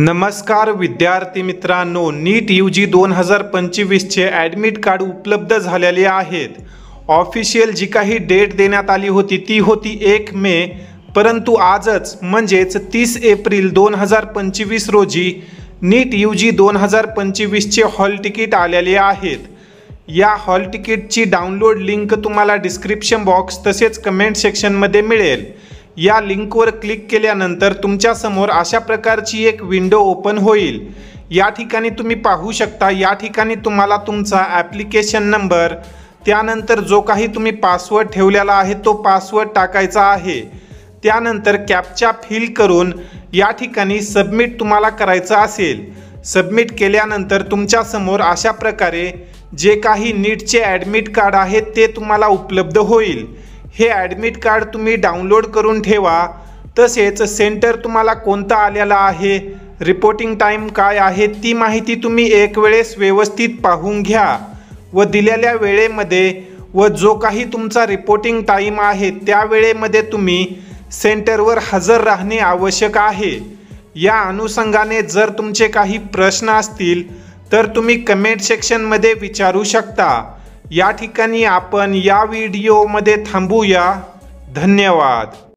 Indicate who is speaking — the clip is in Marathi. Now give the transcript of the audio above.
Speaker 1: नमस्कार विद्यार्थी मित्रांनो, नीट UG 2025चे ॲडमिट कार्ड उपलब्ध झालेले आहेत। ऑफिशियल जी काही डेट देण्यात आली होती ती होती 1 मे, परंतु आजच म्हणजेच 30 एप्रिल 2025 रोजी नीट UG 2025चे हॉल तिकीट आलेले आहेत। या हॉल तिकीटची डाउनलोड लिंक तुम्हाला डिस्क्रिप्शन बॉक्स तसेच कमेंट सेक्शनमध्ये मिळेल। या लिंकवर क्लिक केल्यानंतर तुमच्या समोर अशा प्रकारची एक विंडो ओपन होईल। या ठिकाणी तुम्ही पाहू शकता, या ठिकाणी तुम्हाला तुमचा ॲप्लिकेशन नंबर, त्यानंतर जो काही तुम्ही पासवर्ड ठेवलेला आहे तो पासवर्ड टाकायचा आहे। त्यानंतर कॅप्चा फिल करून या ठिकाणी सबमिट तुम्हाला करायचं असेल। सबमिट केल्यानंतर तुमच्या समोर अशा प्रकारे जे काही नीटचे ॲडमिट कार्ड आहे ते तुम्हाला उपलब्ध होईल। हे ॲडमिट कार्ड तुम्ही डाउनलोड करून ठेवा। तसेच सेंटर तुम्हाला कोणता आलेला आहे, रिपोर्टिंग टाइम काय आहे, ती माहिती तुम्ही एक वेळेस व्यवस्थित पाहून घ्या व दिलेल्या वेळेमध्ये व जो काही तुमचा रिपोर्टिंग टाइम आहे त्या वेळेमध्ये तुम्ही सेंटरवर हजर राहणे आवश्यक आहे। या अनुषंगाने जर तुमचे काही प्रश्न असतील तर तुम्ही कमेंट सेक्शनमध्ये विचारू शकता। या ठिकाणी आपण या व्हिडिओमध्ये थांबूया। धन्यवाद।